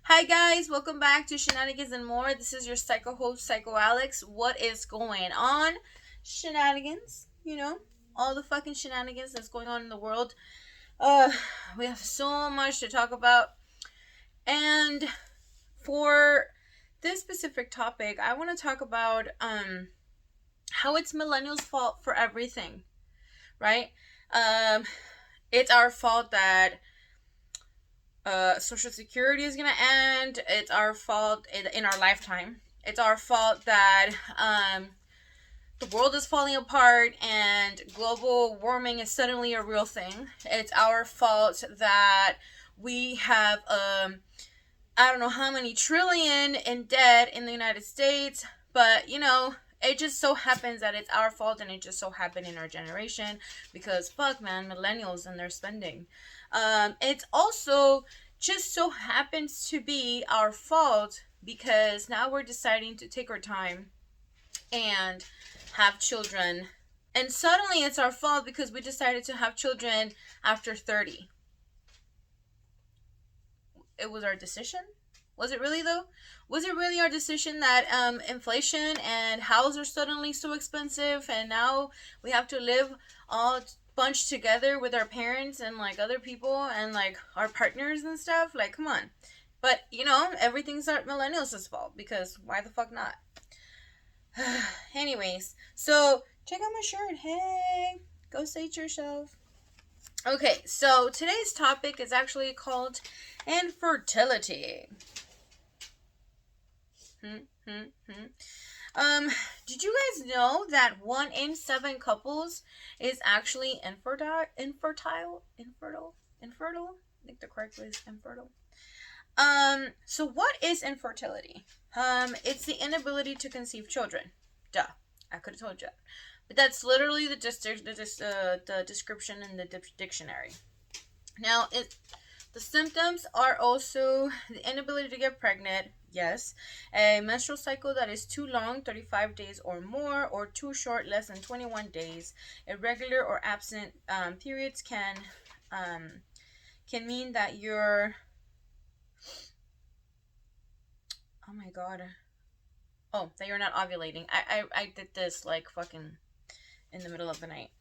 Hi guys, welcome back to Shenanigans and More. This is your psycho host, Psycho Alex. What is going on? Shenanigans, all the fucking shenanigans that's going on in the world. Uh, we have so much to talk about. And for this specific topic, I want to talk about how it's millennials' fault for everything, right? Um, it's our fault that Social Security is gonna end. It's our fault in our lifetime. It's our fault that the world is falling apart and global warming is suddenly a real thing. It's our fault that we have I don't know how many trillion in debt in the United States, but it just so happens that it's our fault, and it just so happened in our generation because fuck man, millennials and their spending. It's also just so happens to be our fault because now we're deciding to take our time and have children. And suddenly it's our fault because we decided to have children after 30. It was our decision? Was it really though? Was it really our decision that inflation and houses are suddenly so expensive and now we have to live all bunched together with our parents and like other people and like our partners and stuff? Like, come on. But everything's our millennials' fault because why the fuck not? Anyways, so check out my shirt. Hey, go say it yourself. Okay, so today's topic is actually called infertility. Did you guys know that 1 in 7 couples is actually infertile? I think the correct word is infertile. So what is infertility? It's the inability to conceive children. Duh, I could have told you that. But that's literally the description in the dictionary. Now, the symptoms are also the inability to get pregnant, yes, a menstrual cycle that is too long, 35 days or more, or too short, less than 21 days. Irregular or absent periods can mean that you're... Oh my god. Oh, that you're not ovulating. I did this like fucking in the middle of the night.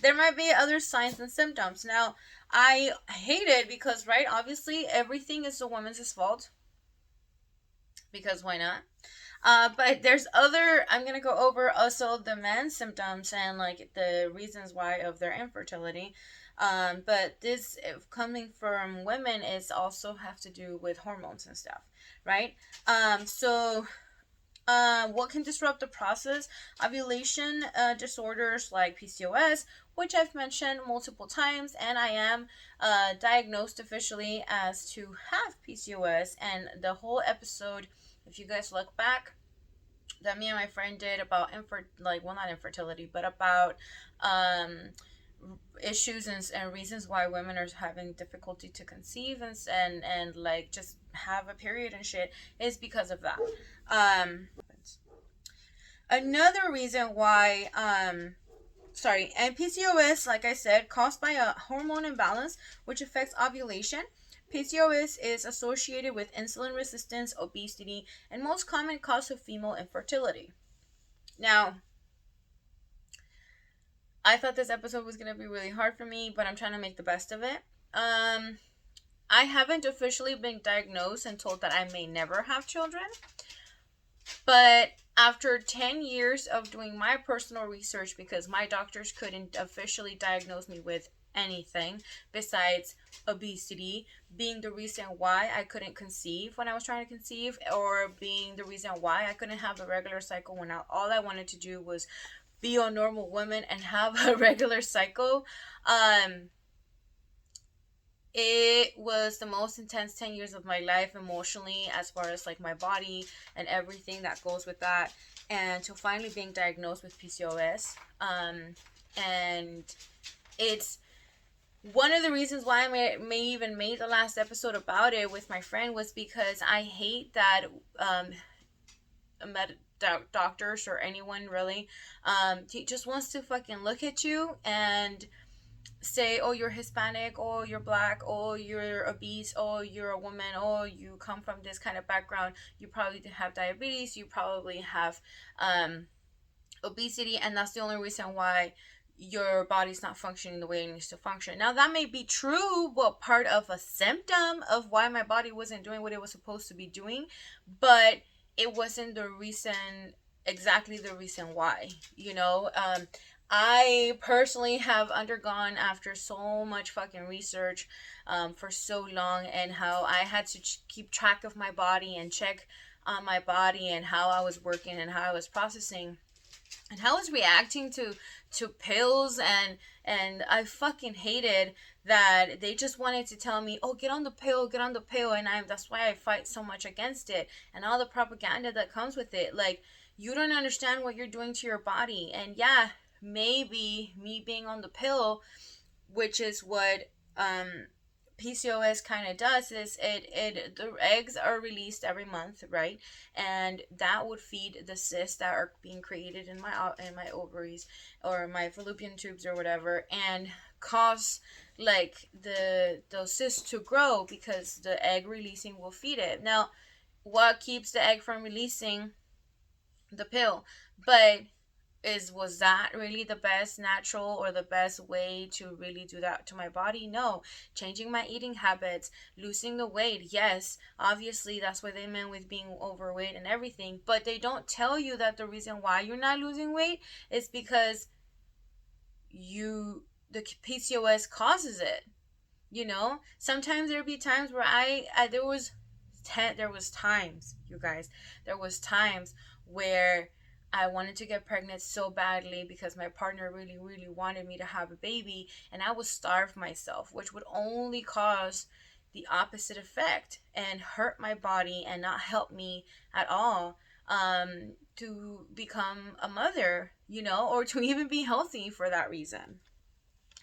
There might be other signs and symptoms. Now, I hate it because, right, obviously everything is the woman's fault. Because why not? But there's I'm going to go over also the men's symptoms and like the reasons why of their infertility. But this coming from women is also have to do with hormones and stuff, right? What can disrupt the process? Ovulation disorders like PCOS, which I've mentioned multiple times, and I am diagnosed officially as to have PCOS. And the whole episode, if you guys look back, that me and my friend did about not infertility, but about issues and reasons why women are having difficulty to conceive and like just have a period and shit is because of that. Another reason why and PCOS, like I said, caused by a hormone imbalance which affects ovulation. PCOS is associated with insulin resistance, obesity, and most common cause of female infertility. Now, I thought this episode was going to be really hard for me, but I'm trying to make the best of it. I haven't officially been diagnosed and told that I may never have children. But after 10 years of doing my personal research, because my doctors couldn't officially diagnose me with anything besides obesity being the reason why I couldn't conceive when I was trying to conceive, or being the reason why I couldn't have a regular cycle when all I wanted to do was be a normal woman and have a regular cycle. It was the most intense 10 years of my life emotionally, as far as like my body and everything that goes with that, and to finally being diagnosed with PCOS. And it's one of the reasons why I may even made the last episode about it with my friend was because I hate that doctors or anyone really he just wants to fucking look at you and say, oh, you're Hispanic, oh, you're black, oh, you're obese, oh, you're a woman, oh, you come from this kind of background, you probably have diabetes, you probably have obesity, and that's the only reason why your body's not functioning the way it needs to function. Now, that may be true, but part of a symptom of why my body wasn't doing what it was supposed to be doing, but it wasn't the reason, exactly the reason why, you know? I personally have undergone, after so much fucking research for so long, and how I had to keep track of my body and check on my body and how I was working and how I was processing and how I was reacting to pills, and I fucking hated that they just wanted to tell me, oh, get on the pill, and that's why I fight so much against it, and all the propaganda that comes with it. Like, you don't understand what you're doing to your body. And yeah, maybe me being on the pill, which is what PCOS kind of does, is it the eggs are released every month, right? And that would feed the cysts that are being created in my ovaries or my fallopian tubes or whatever, and cause like those cysts to grow, because the egg releasing will feed it. Now, what keeps the egg from releasing? The pill. But was that really the best natural or the best way to really do that to my body? No. Changing my eating habits, losing the weight, yes, obviously that's what they meant with being overweight and everything, but they don't tell you that the reason why you're not losing weight is because the PCOS causes it. You know, sometimes there'd be times where there was times, you guys, there was times where I wanted to get pregnant so badly because my partner really, really wanted me to have a baby, and I would starve myself, which would only cause the opposite effect and hurt my body and not help me at all to become a mother, you know, or to even be healthy for that reason.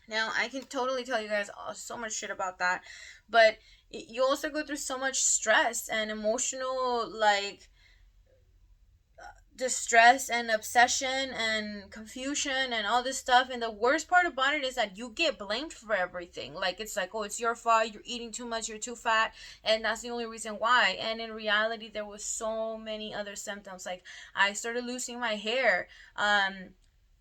Now, I can totally tell you guys so much shit about that, but you also go through so much stress and emotional, like, distress and obsession and confusion and all this stuff. And the worst part about it is that you get blamed for everything. Like, it's like, oh, it's your fault, you're eating too much, you're too fat, and that's the only reason why. And in reality, there was so many other symptoms. Like, I started losing my hair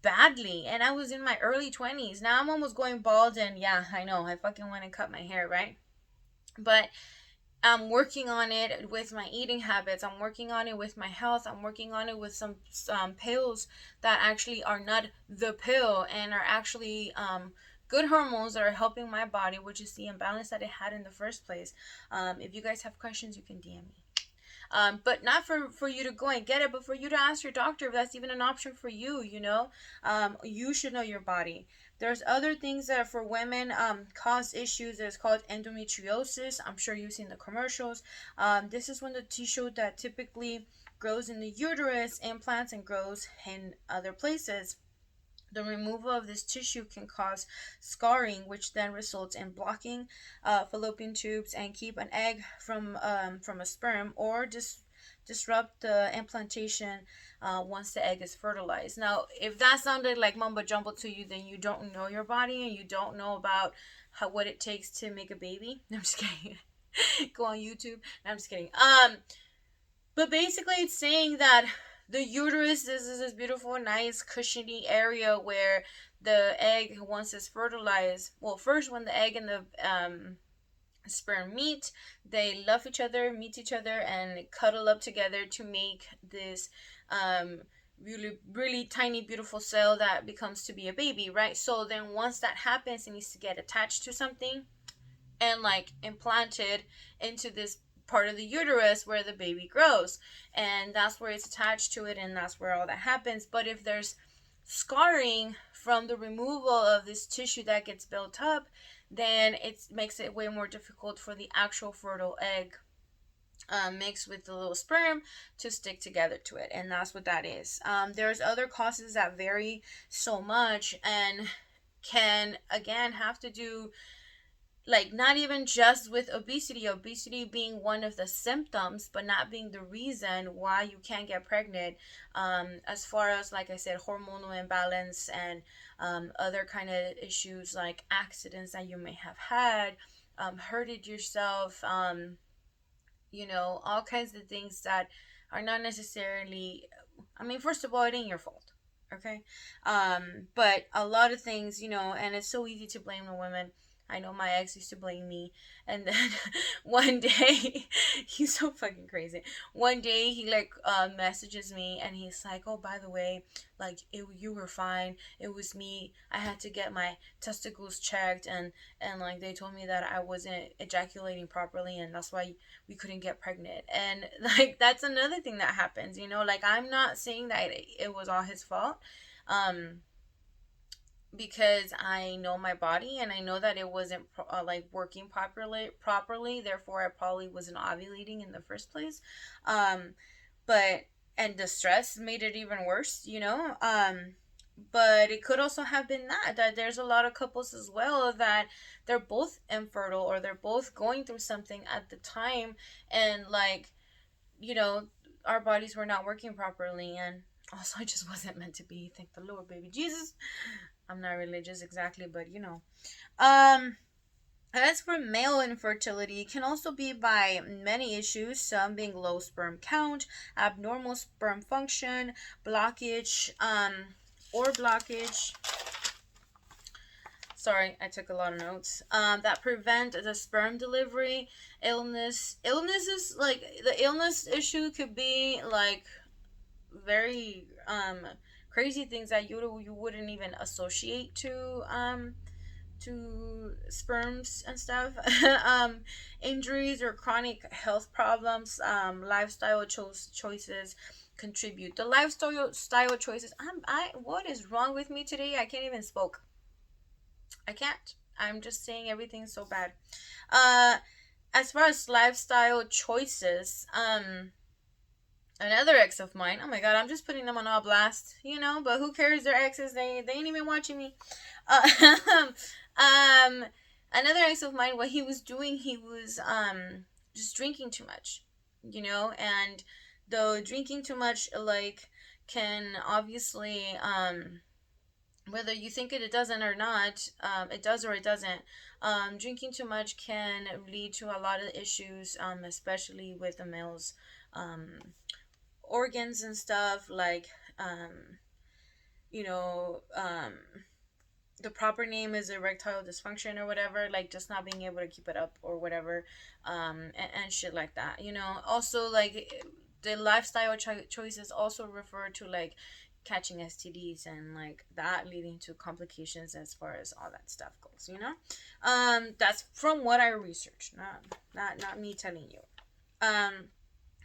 badly, and I was in my early 20s. Now I'm almost going bald, and yeah, I know, I fucking went and cut my hair, right? But I'm working on it with my eating habits. I'm working on it with my health. I'm working on it with some pills that actually are not the pill and are actually good hormones that are helping my body, which is the imbalance that it had in the first place. If you guys have questions, you can DM me. But not for you to go and get it, but for you to ask your doctor if that's even an option for you, you know. You should know your body. There's other things that for women cause issues. There's called endometriosis. I'm sure you've seen the commercials. This is when the tissue that typically grows in the uterus implants and grows in other places. The removal of this tissue can cause scarring, which then results in blocking fallopian tubes and keep an egg from a sperm, or disrupt the implantation once the egg is fertilized. Now, if that sounded like mumbo jumbo to you, then you don't know your body and you don't know about what it takes to make a baby. No, I'm just kidding. Go on YouTube. No, I'm just kidding. But basically, it's saying that the uterus is this beautiful, nice, cushiony area where the egg, once it's fertilized, well, first when the egg and the sperm meet, they love each other, meet each other, and cuddle up together to make this really, really tiny, beautiful cell that becomes to be a baby, right? So then once that happens, it needs to get attached to something and like implanted into this part of the uterus where the baby grows, and that's where it's attached to it, and that's where all that happens. But if there's scarring from the removal of this tissue that gets built up, then it makes it way more difficult for the actual fertile egg mixed with the little sperm to stick together to it, and that's what that is. There's other causes that vary so much and can again have to do like not even just with obesity being one of the symptoms but not being the reason why you can't get pregnant. As far as, like I said, hormonal imbalance and other kind of issues like accidents that you may have had, hurted yourself, all kinds of things that are not necessarily, I mean, first of all, it ain't your fault. Okay. But a lot of things, and it's so easy to blame the women. I know my ex used to blame me. And then one day, he's so fucking crazy. One day he like messages me and he's like, "Oh, by the way, like you were fine. It was me. I had to get my testicles checked, and like they told me that I wasn't ejaculating properly, and that's why we couldn't get pregnant." And like that's another thing that happens, like I'm not saying that it was all his fault, um because I know my body and I know that it wasn't like working properly, therefore I probably wasn't ovulating in the first place. But and the stress made it even worse. But it could also have been that there's a lot of couples as well that they're both infertile or they're both going through something at the time, and like, you know our bodies were not working properly, and also it just wasn't meant to be. Thank the Lord, baby Jesus. I'm not religious exactly, but um as for male infertility, it can also be by many issues, some being low sperm count, abnormal sperm function, blockage, or blockage. Sorry, I took a lot of notes. That prevent the sperm delivery, illness. Illnesses, like the illness issue could be like very crazy things that you wouldn't even associate to sperms and stuff. Injuries or chronic health problems, lifestyle choices contribute. The lifestyle choices. What is wrong with me today? I can't even spoke. I can't. I'm just saying everything's so bad. Uh, as far as lifestyle choices, another ex of mine. Oh my god, I'm just putting them on all blast, But who cares? They're exes. They ain't even watching me. Uh, um, another ex of mine. What he was doing, he was just drinking too much, and though drinking too much like can obviously whether you think it doesn't or not, it does or it doesn't. Drinking too much can lead to a lot of issues, especially with the males. Um, Organs and stuff like you know um the proper name is erectile dysfunction or whatever, like just not being able to keep it up or whatever, and shit like that. Also, like the lifestyle choices also refer to like catching STDs and like that leading to complications as far as all that stuff goes. That's from what I researched, not me telling you.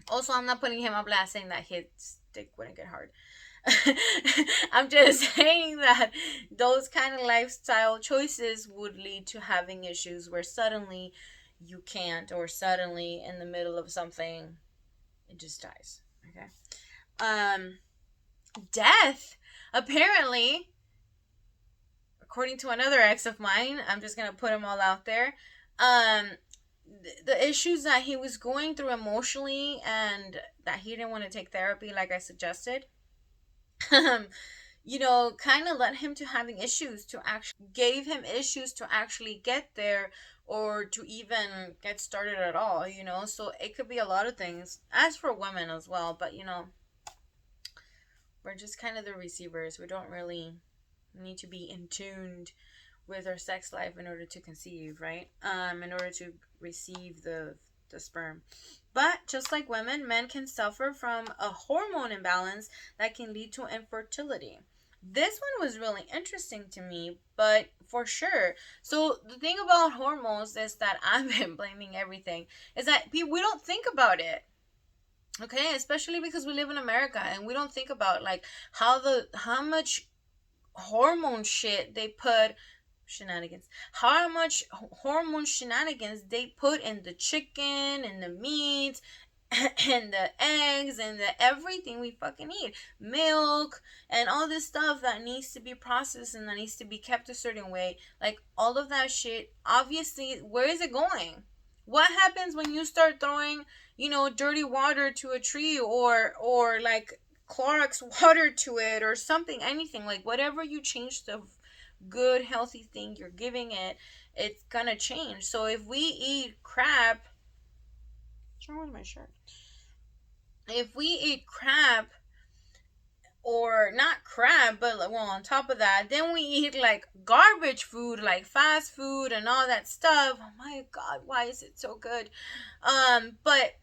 Also, I'm not putting him on blast saying that his dick wouldn't get hard. I'm just saying that those kind of lifestyle choices would lead to having issues where suddenly you can't, or suddenly in the middle of something, it just dies. Okay. Death. Apparently, according to another ex of mine, I'm just gonna put them all out there. The issues that he was going through emotionally and that he didn't want to take therapy like I suggested, kind of led him to having issues to actually gave him issues to actually get there or to even get started at all. So it could be a lot of things as for women as well, but we're just kind of the receivers. We don't really need to be in tuned with our sex life in order to conceive, right? In order to receive the sperm. But just like women, men can suffer from a hormone imbalance that can lead to infertility. This one was really interesting to me, but for sure. So the thing about hormones is that I've been blaming everything, is that we don't think about it. Okay, especially because we live in America and we don't think about like how much hormone shit they put shenanigans how much hormone shenanigans they put in the chicken and the meat and the eggs and the everything we fucking eat, milk and all this stuff that needs to be processed and that needs to be kept a certain way, like all of that shit, obviously, where is it going? What happens when you start throwing, dirty water to a tree, or like Clorox water to it or something, anything, like whatever you change the good healthy thing you're giving it, it's gonna change. So if we eat crap, what's wrong with my shirt? If we eat crap, or not crap, but well, on top of that, then we eat like garbage food, like fast food and all that stuff. Oh my god, why is it so good? But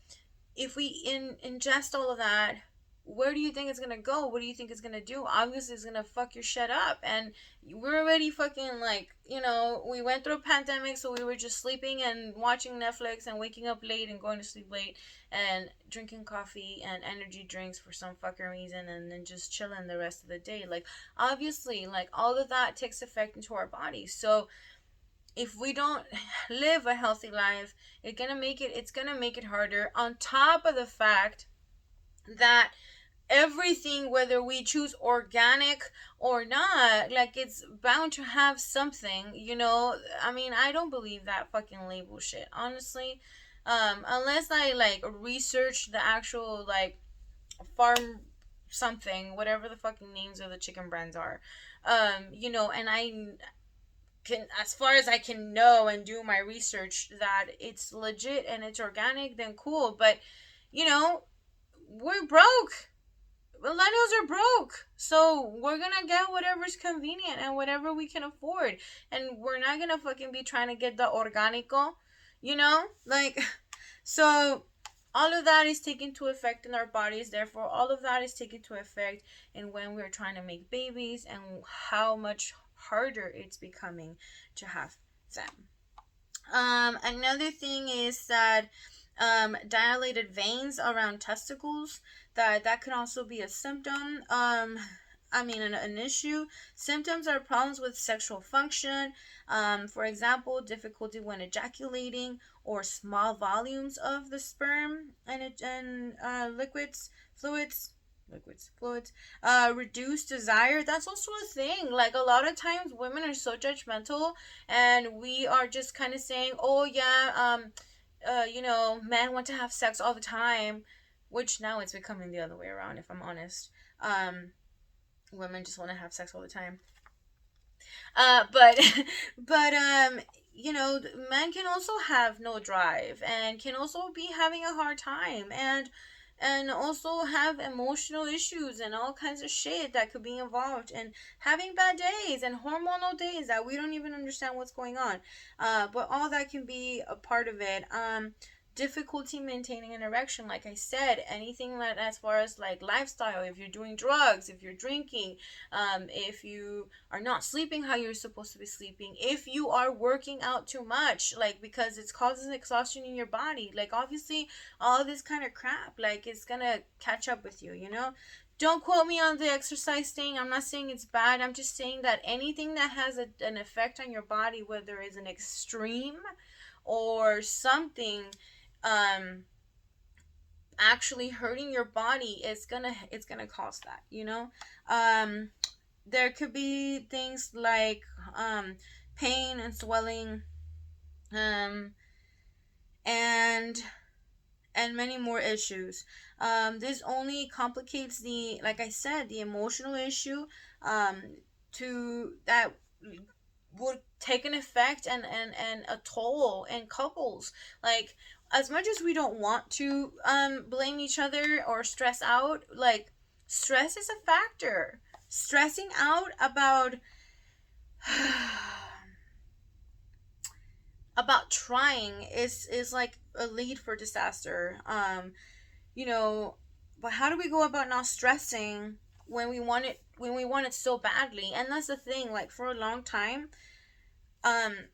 if we ingest all of that, where do you think it's gonna go? What do you think it's gonna do? Obviously, it's gonna fuck your shit up. And we're already fucking, like, we went through a pandemic, so we were just sleeping and watching Netflix and waking up late and going to sleep late and drinking coffee and energy drinks for some fucking reason, and then just chilling the rest of the day. Like, obviously, like, all of that takes effect into our bodies. So if we don't live a healthy life, it's gonna make it harder, on top of the fact that everything, whether we choose organic or not, like, it's bound to have something, I mean, I don't believe that fucking label shit, honestly. Unless I like research the actual, like, farm something, whatever the fucking names of the chicken brands are. And I can, as far as I can know and do my research, that it's legit and it's organic, then cool. But you know, we're broke. Millennials are broke, so we're gonna get whatever's convenient and whatever we can afford, and we're not gonna fucking be trying to get the organico, like. So all of that is taken to effect in our bodies. Therefore, all of that is taken to effect in when we're trying to make babies, and how much harder it's becoming to have them. Another thing is that dilated veins around testicles, that could also be a symptom. I mean, an issue. Symptoms are problems with sexual function. For example, difficulty when ejaculating, or small volumes of the sperm and fluids. Reduced desire. That's also a thing. Like, a lot of times women are so judgmental, and we are just kind of saying, oh yeah, men want to have sex all the time, which now it's becoming the other way around, if I'm honest. Women just want to have sex all the time. But but men can also have no drive, and can also be having a hard time, and also have emotional issues and all kinds of shit that could be involved, and having bad days and hormonal days that we don't even understand what's going on. But all that can be a part of it. Difficulty maintaining an erection, like I said, anything that, as far as like lifestyle, if you're doing drugs, if you're drinking, if you are not sleeping how you're supposed to be sleeping, if you are working out too much, like, because it's causing exhaustion in your body, like, obviously all this kind of crap, like, it's gonna catch up with you. Don't quote me on the exercise thing. I'm not saying it's bad. I'm just saying that anything that has an effect on your body, whether it's an extreme or something, actually hurting your body, it's gonna cause that. There could be things like pain and swelling, um and many more issues. This only complicates, the like I said, the emotional issue, to that would take an effect and a toll in couples. Like, as much as we don't want to blame each other or stress out, like, stress is a factor. Stressing out about trying is like a lead for disaster. You know, but how do we go about not stressing when we want it so badly? And that's the thing, like, for a long time, um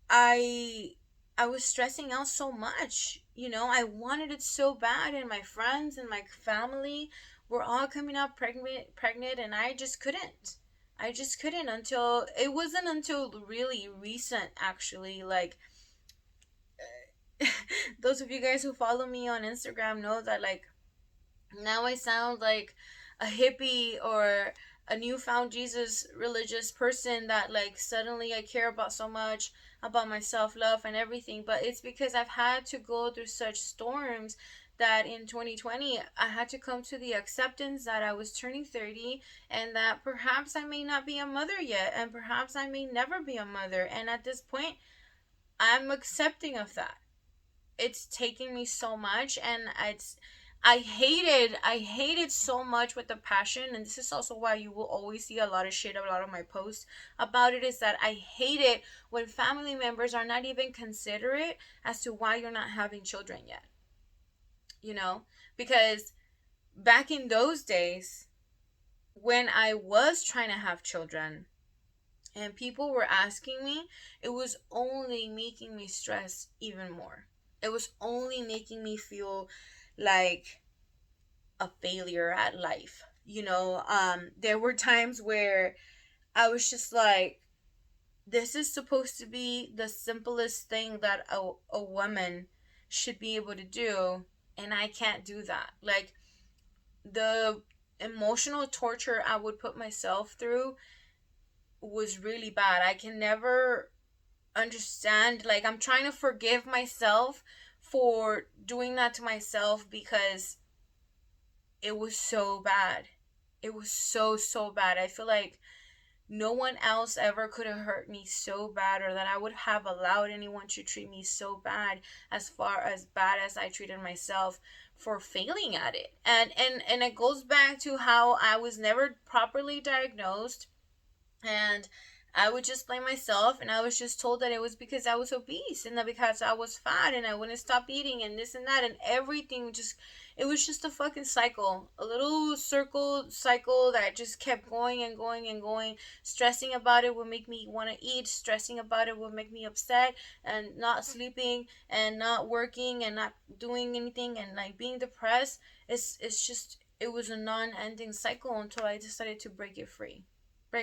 I I was stressing out so much. I wanted it so bad, and my friends and my family were all coming out pregnant, and I just couldn't. I just couldn't, until it wasn't until really recent, actually, like, those of you guys who follow me on Instagram know that, like, now I sound like a hippie or a newfound Jesus religious person, that like suddenly I care about so much about my self love and everything. But it's because I've had to go through such storms that in 2020 I had to come to the acceptance that I was turning 30, and that perhaps I may not be a mother yet, and perhaps I may never be a mother. And at this point, I'm accepting of that. It's taking me so much, and I hated so much with the passion. And this is also why you will always see a lot of shit, a lot of my posts about it, is that I hate it when family members are not even considerate as to why you're not having children yet, you know, because back in those days when I was trying to have children and people were asking me, it was only making me stress even more. It was only making me feel like a failure at life. There were times where I was just like, this is supposed to be the simplest thing that a woman should be able to do, and I can't do that. Like, the emotional torture I would put myself through was really bad. I can never understand. Like, I'm trying to forgive myself for doing that to myself, because it was so bad. It was so, so bad. I feel like no one else ever could have hurt me so bad, or that I would have allowed anyone to treat me so bad, as far as bad as I treated myself for failing at it. And it goes back to how I was never properly diagnosed, and I would just blame myself, and I was just told that it was because I was obese, and that because I was fat and I wouldn't stop eating, and this and that, and everything just, it was just a fucking cycle, a little circle cycle that just kept going and going and going. Stressing about it would make me want to eat, stressing about it would make me upset, and not sleeping and not working and not doing anything, and like being depressed. It's just, it was a non-ending cycle until I decided to break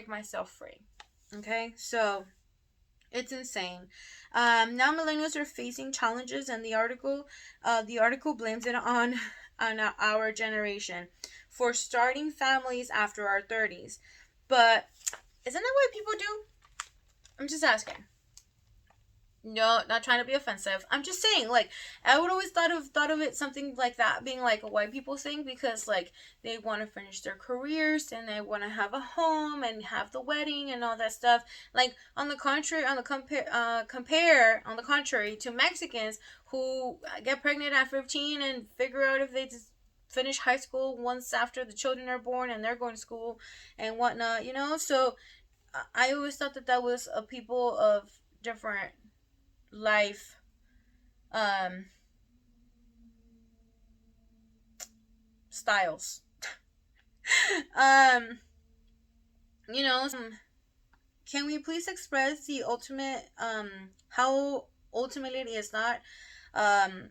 myself free. Okay, so it's insane. Now millennials are facing challenges, and the article blames it on our generation for starting families after our 30s. But isn't that what people do? I'm just asking. No, not trying to be offensive. I'm just saying, like, I would always thought of it something like that being like a white people thing, because like they want to finish their careers and they want to have a home and have the wedding and all that stuff. Like, on the contrary, compare on the contrary to Mexicans who get pregnant at 15 and figure out if they just finish high school once after the children are born and they're going to school and whatnot. So I always thought that was a people of different life um styles. um can we please express the ultimate how ultimately it is not um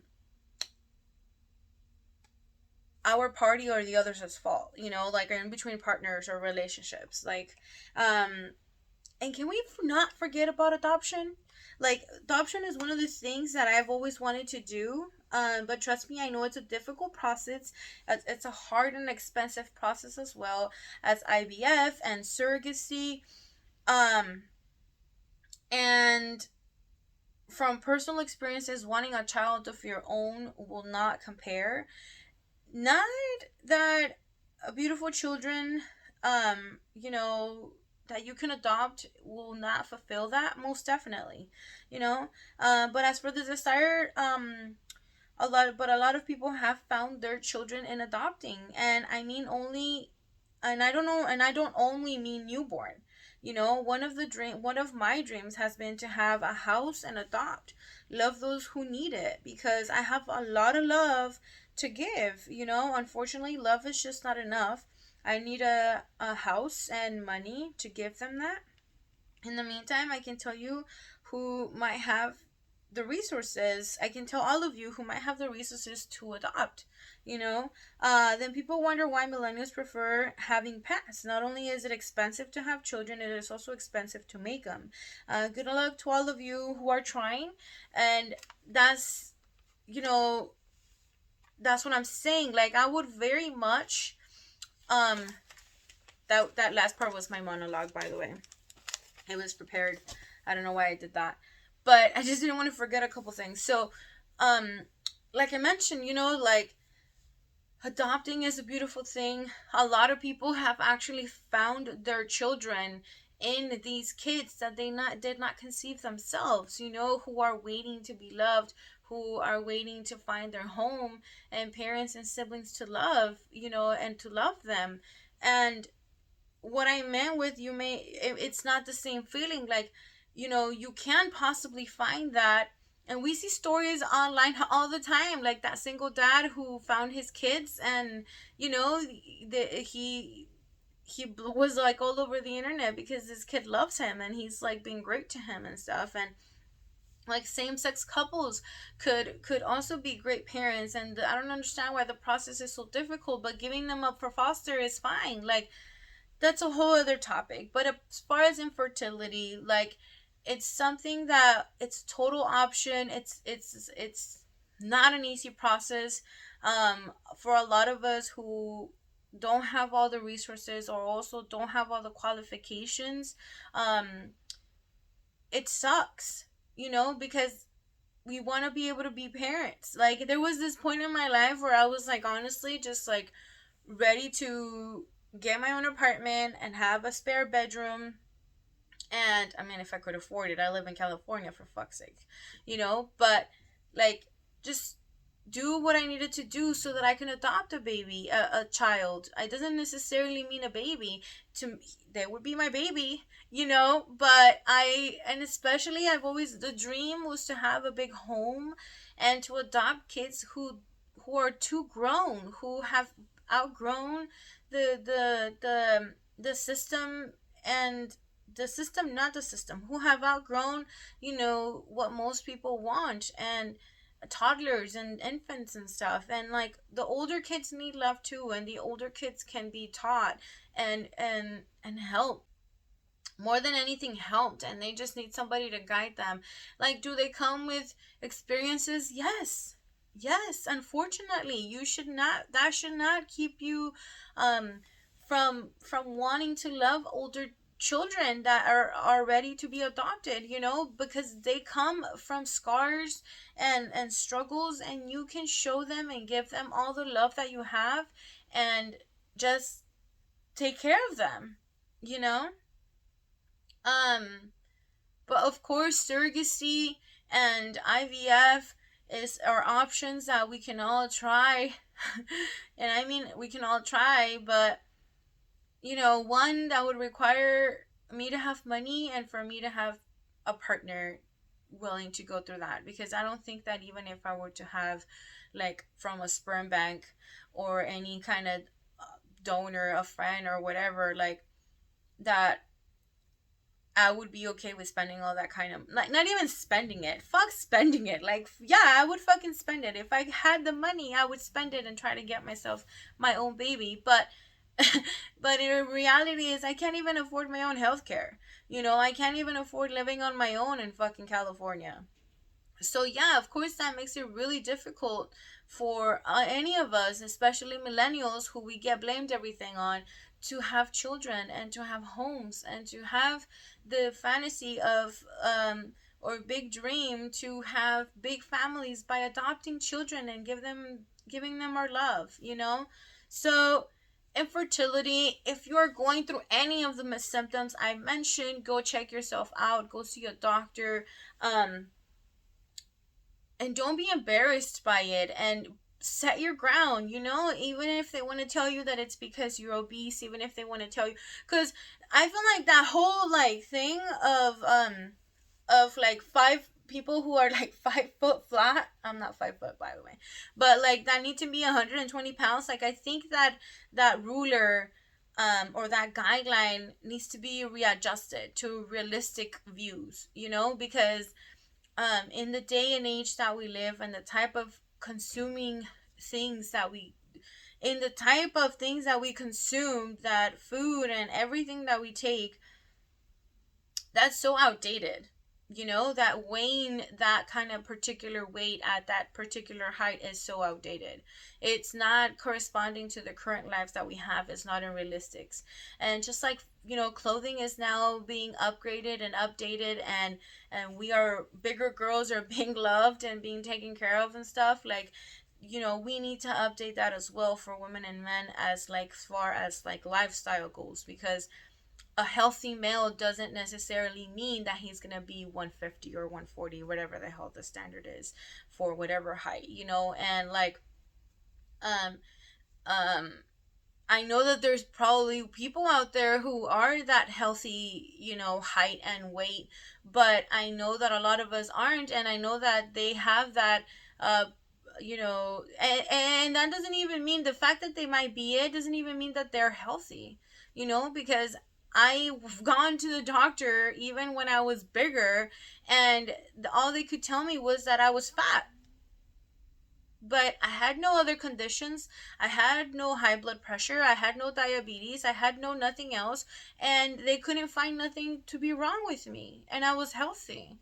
our party or the other's fault, like in between partners or relationships, like and can we not forget about adoption? Like, adoption is one of the things that I've always wanted to do. But trust me, I know it's a difficult process. It's a hard and expensive process, as well as IVF and surrogacy. Um, and from personal experiences, wanting a child of your own will not compare. Not that beautiful children, that you can adopt will not fulfill that, most definitely, but as for the desire, a lot of people have found their children in adopting, and I mean only, and I don't know, and I don't only mean newborn. One of my dreams has been to have a house and adopt, love those who need it, because I have a lot of love to give. Unfortunately, love is just not enough. I need a house and money to give them that. In the meantime, I can tell you who might have the resources. I can tell all of you who might have the resources to adopt. Then people wonder why millennials prefer having pets. Not only is it expensive to have children, it is also expensive to make them. Good luck to all of you who are trying, and that's you know, that's what I'm saying. Like, I would very much, um, that last part was my monologue, by the way. It was prepared. I don't know why I did that, but I just didn't want to forget a couple things. So, um, like I mentioned, like, adopting is a beautiful thing. A lot of people have actually found their children in these kids that they not did not conceive themselves, who are waiting to be loved, who are waiting to find their home and parents and siblings to love, and to love them. And what I meant with, it's not the same feeling. Like, you can possibly find that. And we see stories online all the time, like that single dad who found his kids, and he was like all over the internet because this kid loves him and he's like being great to him and stuff. And like same-sex couples could also be great parents, and I don't understand why the process is so difficult, but giving them up for foster is fine. Like, that's a whole other topic. But as far as infertility, like, it's something that it's total option. It's not an easy process. For a lot of us who don't have all the resources or also don't have all the qualifications, um, it sucks, because we want to be able to be parents. Like, there was this point in my life where I was like, honestly, just like ready to get my own apartment and have a spare bedroom. And I mean, if I could afford it, I live in California, for fuck's sake, but like, just do what I needed to do so that I can adopt a baby, a child. It doesn't necessarily mean a baby. To me, they would be my baby, but and especially, the dream was to have a big home and to adopt kids who are too grown, who have outgrown the system, and not the system, who have outgrown, what most people want, and toddlers and infants and stuff. And like, the older kids need love too, and the older kids can be taught and help, more than anything, helped, and they just need somebody to guide them. Like, do they come with experiences? Yes. Yes, unfortunately, that should not keep you um from wanting to love older children that are ready to be adopted, because they come from scars and struggles, and you can show them and give them all the love that you have, and just take care of them, you know um but of course, surrogacy and IVF are options that we can all try. And I mean, we can all try, but one that would require me to have money and for me to have a partner willing to go through that, because I don't think that even if I were to have, like, from a sperm bank or any kind of donor, a friend or whatever, like, that I would be okay with spending all that kind of, like, not even spending it. Fuck spending it. Like, yeah, I would fucking spend it. If I had the money, I would spend it and try to get myself my own baby. But but in reality is, I can't even afford my own health care. I can't even afford living on my own in fucking California. So yeah, of course that makes it really difficult for any of us, especially millennials, who we get blamed everything on, to have children and to have homes and to have the fantasy of or big dream to have big families by adopting children and giving them our love. So infertility, if you're going through any of the symptoms I mentioned, go check yourself out, go see a doctor. And don't be embarrassed by it, and set your ground, even if they want to tell you that it's because you're obese, even if they want to tell you, because I feel like that whole, like, thing of like 5 people who are like 5 foot flat. I'm not 5 foot, by the way, but like, that need to be 120 pounds. Like, I think that ruler, or that guideline needs to be readjusted to realistic views, because in the day and age that we live, and the type of consuming things that we in the type of things that we consume, that food and everything that we take, that's so outdated. That weighing that kind of particular weight at that particular height is so outdated. It's not corresponding to the current lives that we have. It's not in realistics. And just like, clothing is now being upgraded and updated, and we are bigger girls are being loved and being taken care of and stuff, like, we need to update that as well for women and men, as like far as like lifestyle goals, because a healthy male doesn't necessarily mean that he's gonna be 150 or 140, whatever the hell the standard is for whatever height, and like, um um I know that there's probably people out there who are that healthy, height and weight, but I know that a lot of us aren't, and I know that they have that, uh and that doesn't even mean, the fact that they might be it doesn't even mean that they're healthy, because I've gone to the doctor even when I was bigger, and all they could tell me was that I was fat. But I had no other conditions. I had no high blood pressure. I had no diabetes. I had no nothing else. And they couldn't find nothing to be wrong with me. And I was healthy,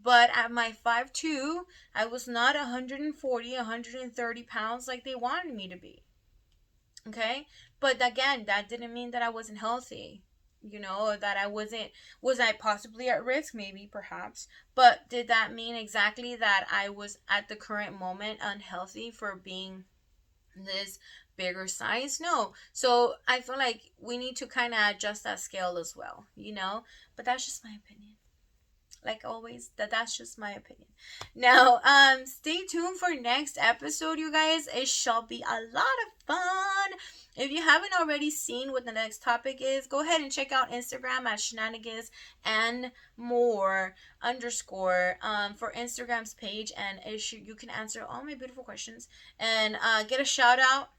But at my 5'2", I was not 140, 130 pounds like they wanted me to be. Okay? But again, that didn't mean that I wasn't healthy. That I wasn't, was I possibly at risk? Maybe, perhaps. But did that mean exactly that I was at the current moment unhealthy for being this bigger size? No. So I feel like we need to kind of adjust that scale as well, But that's just my opinion, like always. That's just my opinion. Now, stay tuned for next episode, you guys. It shall be a lot of fun. If you haven't already seen what the next topic is, go ahead and check out Instagram at shenanigans and more underscore, for Instagram's page, and you can answer all my beautiful questions and get a shout out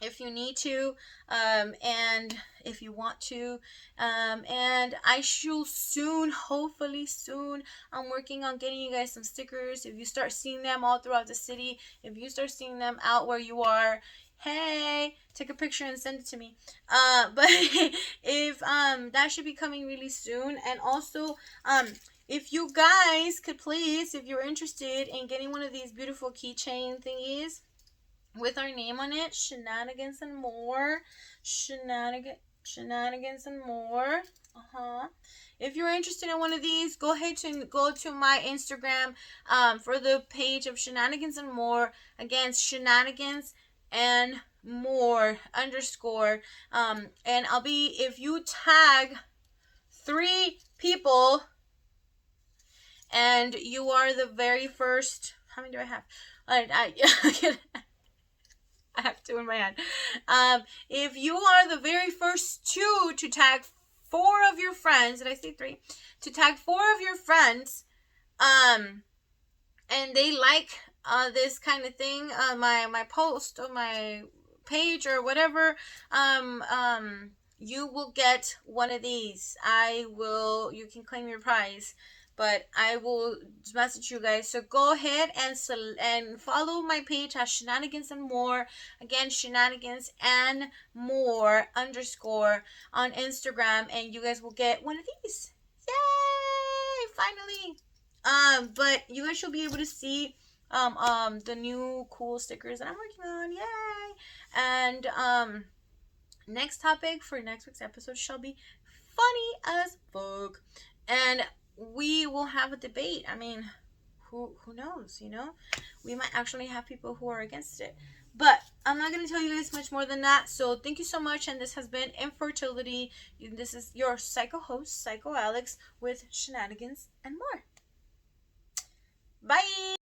if you need to, and if you want to, and I shall soon, hopefully soon, I'm working on getting you guys some stickers. If you start seeing them all throughout the city, if you start seeing them out where you are, hey, take a picture and send it to me. But if that should be coming really soon. And also, if you guys could please, if you're interested in getting one of these beautiful keychain thingies with our name on it, shenanigans and more, shenanigans and more. If you're interested in one of these, go ahead and go to my Instagram, for the page of shenanigans and more. Again, shenanigans and more underscore, and I'll be, if you tag 3 people and you are the very first, how many do I have? I have 2 in my hand. If you are the very first 2 to tag 4 of your friends, did I say 3? To tag 4 of your friends, and they like this kind of thing, my post on my page or whatever, you will get one of these. You can claim your prize, but I will message you guys. So go ahead and follow my page at shenanigans and more. Again, shenanigans and more underscore on Instagram, and you guys will get one of these. Yay! Finally. But you guys should be able to see the new cool stickers that I'm working on. Yay! And next topic for next week's episode shall be funny as fuck. And we will have a debate. I mean, who knows, We might actually have people who are against it. But I'm not going to tell you guys much more than that. So thank you so much. And this has been Infertility. This is your psycho host, Psycho Alex, with shenanigans and more. Bye.